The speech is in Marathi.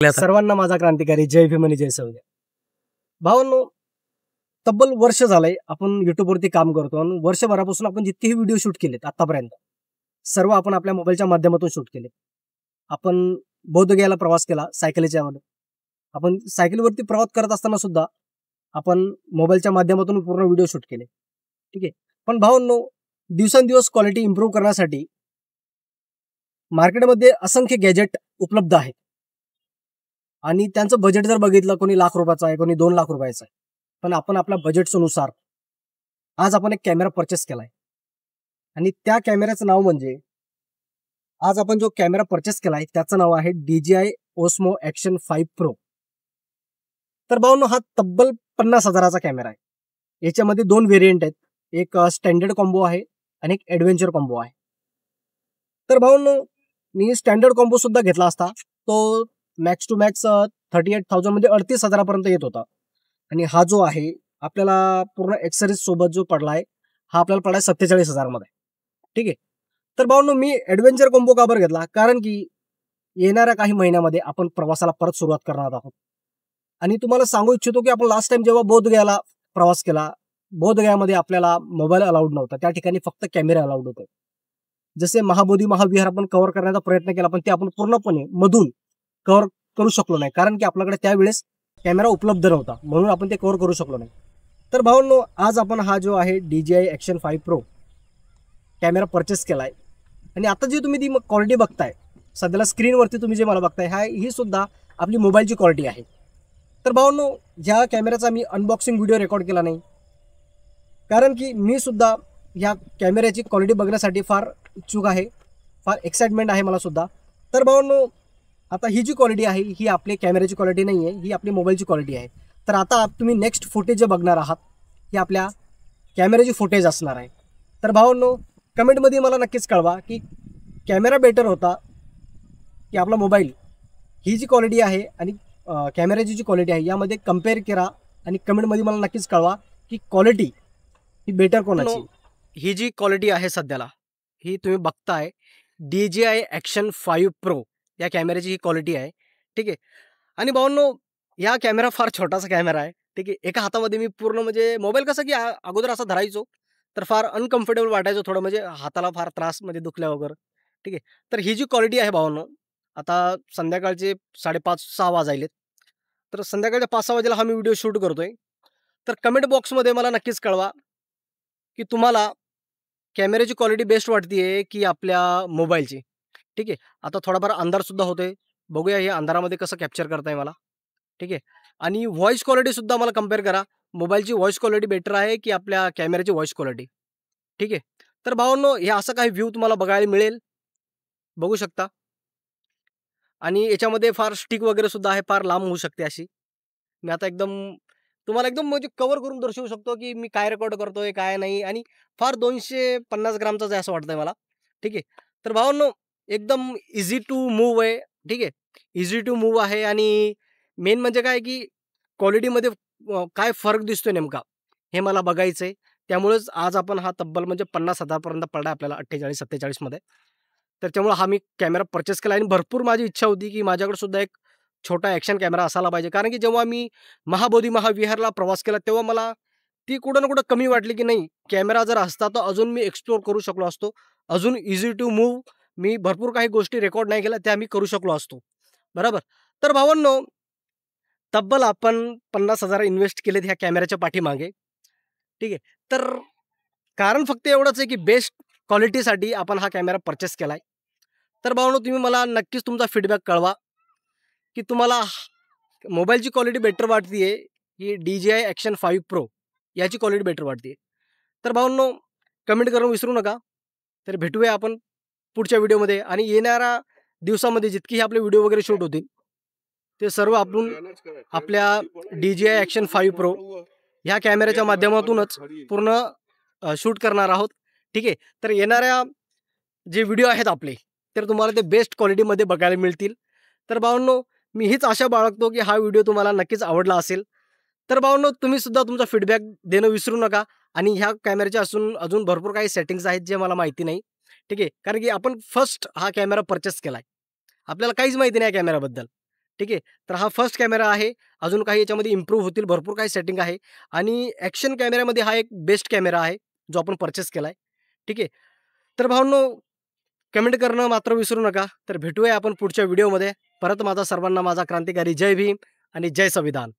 सर्वांना माझा क्रांतिकारी जय भीम आणि जय शौर्य. भावांनो, तब्बल वर्ष झालंय आपण युट्यूबवरती काम करतो आणि वर्षभरापासून आपण जितकेही व्हिडिओ शूट केलेत आतापर्यंत सर्व आपण आपल्या मोबाईलच्या माध्यमातून शूट केले. आपण बोधगयाला प्रवास केला सायकलीच्या मध्ये. आपण सायकलवरती प्रवास करत असताना सुद्धा आपण मोबाईलच्या माध्यमातून पूर्ण व्हिडिओ शूट केले. ठीक आहे. पण भावांनो, दिवसेंदिवस क्वालिटी इम्प्रूव्ह करण्यासाठी मार्केटमध्ये असंख्य गॅजेट उपलब्ध आहेत आणि त्यांचं बजेट जर बघितलं, कोणी लाख रुपयाचं आहे, कोणी 2 लाख रुपयाचं आहे. पण आपण आपल्या बजेटनुसार आज आपण एक कॅमेरा परचेस केलाय आणि त्या कॅमेऱ्याचं नाव म्हणजे आज आपण जो कॅमेरा परचेस केलाय त्याचं नाव आहे DJI Osmo Action 5 Pro. तर भावांनो, हा तब्बल 50,000चा कॅमेरा आहे. याच्यामध्ये 2 व्हेरियंट आहेत. एक स्टँडर्ड कॉम्बो आहे आणि एक ॲडव्हेंचर कॉम्बो आहे. तर भावांनो, मी स्टँडर्ड कॉम्बो सुद्धा घेतला असता. तो मॅक्स टू मॅक्स 38,000 म्हणजे 38,000 पर्यंत येत होता. आणि हा जो आहे आपल्याला पूर्ण एक्सेसरीज सोबत जो पडलाय हा आपल्याला पडलाय 47,000 मध्ये. ठीक आहे. तर भावांनो, मी ॲडव्हेंचर कॉम्बो का बरं घेतला? कारण की येणाऱ्या काही महिन्यामध्ये आपण प्रवासाला परत सुरुवात करणार आहोत आणि तुम्हाला सांगू इच्छितो की आपण लास्ट टाइम जेव्हा बोधगयाला प्रवास केला, बोधगयामध्ये आपल्याला मोबाईल अलाउड नव्हता. त्या ठिकाणी फक्त कॅमेरा अलाउड होते. जसे महाबोधी महाविहार आपण कव्हर करण्याचा प्रयत्न केला, पण ते आपण पूर्णपणे मधून कव्हर करू शकलो नाही कारण की आपल्याकडे त्यावेळेस कॅमेरा उपलब्ध नव्हता, म्हणून आपण ते कव्हर करू शकलो नाही. तर भावांनो, आज आपण हा जो आहे DJI Action 5 Pro camera purchase केलाय आणि आता जी तुम्ही ती क्वालिटी बघताय सध्याला स्क्रीनवरती, तुम्ही जे मला बघताय ही सुद्धा आपली मोबाईलची क्वालिटी आहे. तर भावांनो, ह्या कॅमेऱ्याचा मी अनबॉक्सिंग व्हिडिओ रेकॉर्ड केला नाही कारण की मी सुद्धा ह्या कॅमेऱ्याची क्वालिटी बघण्यासाठी फार इच्छुक आहे, फार एक्साइटमेंट आहे मला सुद्धा. तर भावांनो, आता ही जी क्वालिटी आहे ही आपली कॅमेऱ्याची क्वालिटी नाही आहे, ही आपली मोबाईलची क्वालिटी आहे. तर आता तुम्ही नेक्स्ट फुटेज जे बघणार आहात ही आपल्या कॅमेऱ्याची फुटेज असणार आहे. तर भावांनो, कमेंटमध्ये मला नक्कीच कळवा की कॅमेरा बेटर होता की आपला मोबाईल. ही जी क्वालिटी आहे आणि कॅमेऱ्याची जी क्वालिटी आहे यामध्ये कम्पेअर करा आणि कमेंटमध्ये मला नक्कीच कळवा की क्वालिटी ही बेटर कोणाची. ही जी क्वालिटी आहे सध्याला ही तुम्ही बघताय DJI Action 5 Pro या कॅमेऱ्याची ही क्वालिटी आहे. ठीक आहे. आणि भावांनो, या कॅमेरा फार छोटासा कॅमेरा आहे. ठीक आहे. एका हातामध्ये मी पूर्ण म्हणजे मोबाईल कसं की अगोदर असा धरायचो तर फार अनकम्फर्टेबल वाटायचो थोडं, म्हणजे हाताला फार त्रास म्हणजे दुखल्या वगैरे. ठीक आहे. तर ही जी क्वालिटी आहे भावांनो, आता संध्याकाळचे 5:30-6 वाजायलेत. तर संध्याकाळच्या 5-6 वाजेला हा मी व्हिडिओ शूट करतोय. तर कमेंट बॉक्समध्ये मला नक्कीच कळवा की तुम्हाला कॅमेऱ्याची क्वालिटी बेस्ट वाटते की आपल्या मोबाईलची. ठीक आहे. आता थोडाफार अंधारसुद्धा होतोय. बघूया हे अंधारामध्ये कसं कॅप्चर करताय मला. ठीक आहे. आणि व्हॉईस क्वालिटीसुद्धा मला कम्पेअर करा. मोबाईलची व्हॉईस क्वालिटी बेटर आहे की आपल्या कॅमेऱ्याची व्हॉईस क्वालिटी. ठीक आहे. तर भावांनो, हे असं काही व्ह्यू तुम्हाला बघायला मिळेल, बघू शकता. आणि याच्यामध्ये फार स्टिक वगैरे सुद्धा आहे, फार लांब होऊ शकते अशी. मी आता एकदम तुम्हाला एकदम म्हणजे कव्हर करून दर्शवू शकतो की मी काय रेकॉर्ड करतोय काय नाही. आणि फार 250 ग्रामचाच आहे असं वाटतंय मला. ठीक आहे. तर भावांनो, एकदम इझी टू मूव्ह आहे. ठीक आहे. इझी टू मूव्ह आहे आणि मेन म्हणजे काय की क्वालिटीमध्ये काय फरक दिसतोय नेमका हे मला बघायचं आहे. त्यामुळेच आज आपण हा तब्बल म्हणजे 50,000 पर्यंत पडला आपल्याला 48-47 मध्ये. त्याच्यामुळे हा मी कॅमेरा परचेस केला आणि भरपूर माझी इच्छा होती की माझ्याकडे सुद्धा एक छोटा ॲक्शन कॅमेरा असायला पाहिजे. कारण की जेव्हा मी महाबोधी महाविहारला प्रवास केला तेव्हा मला ती कुठं ना कुठं कमी वाटली की नाही, कॅमेरा जर असता तर अजून मी एक्सप्लोर करू शकलो असतो. अजून इझी टू मूव्ह मी भरपूर काही गोष्टी रेकॉर्ड नाही केल्या त्या मी करू शकलो असतो. बरोबर. तर भावांनो, तब्बल आपण 50,000 इन्व्हेस्ट केलेत ह्या कॅमेऱ्याच्या पाठीमागे. ठीक आहे. तर कारण फक्त एवढंच आहे की बेस्ट क्वालिटीसाठी आपण हा कॅमेरा परचेस केलाय. तर भावांनो, तुम्ही मला नक्कीच तुमचा फीडबॅक कळवा की तुम्हाला मोबाईलची क्वालिटी बेटर वाटते की DJI Action 5 Pro याची क्वालिटी बेटर वाटते. तर भावांनो, कमेंट करून विसरू नका. तर भेटूया आपण पुढच्या व्हिडिओमध्ये आणि येणाऱ्या दिवसामध्ये जितकेही आपले व्हिडिओ वगैरे शूट होतील ते सर्व आपण आपल्या DJI Action 5 Pro ह्या कॅमेऱ्याच्या माध्यमातूनच पूर्ण शूट करणार आहोत. ठीक आहे. तर येणाऱ्या जे व्हिडिओ आहेत आपले तर तुम्हाला ते बेस्ट क्वालिटीमध्ये बघायला मिळतील. तर भावांनो, मी हीच आशा बाळगतो की हा व्हिडिओ तुम्हाला नक्कीच आवडला असेल. तर भावांनो, तुम्ही सुद्धा तुमचा फीडबॅक देणं विसरू नका. आणि ह्या कॅमेऱ्याच्या अजून भरपूर काही सेटिंग्स आहेत जे मला माहिती नाही. ठीक आहे. कारण की आपण फर्स्ट हा कॅमेरा परचेस केलाय, आपल्याला काहीच माहिती नाही या कॅमेऱ्याबद्दल. ठीक आहे. तर हा फर्स्ट कॅमेरा आहे. अजून काही याच्यामध्ये इम्प्रूव्ह होतील, भरपूर काही सेटिंग आहे आणि ॲक्शन कॅमेऱ्यामध्ये हा एक बेस्ट कॅमेरा आहे, जो आपण पर्चेस केला आहे. ठीक आहे. तर भावांनो, कमेंट करणं मात्र विसरू नका. तर भेटूया आपण पुढच्या व्हिडिओमध्ये. परत माझा सर्वांना माझा क्रांतिकारी जय भीम आणि जय संविधान.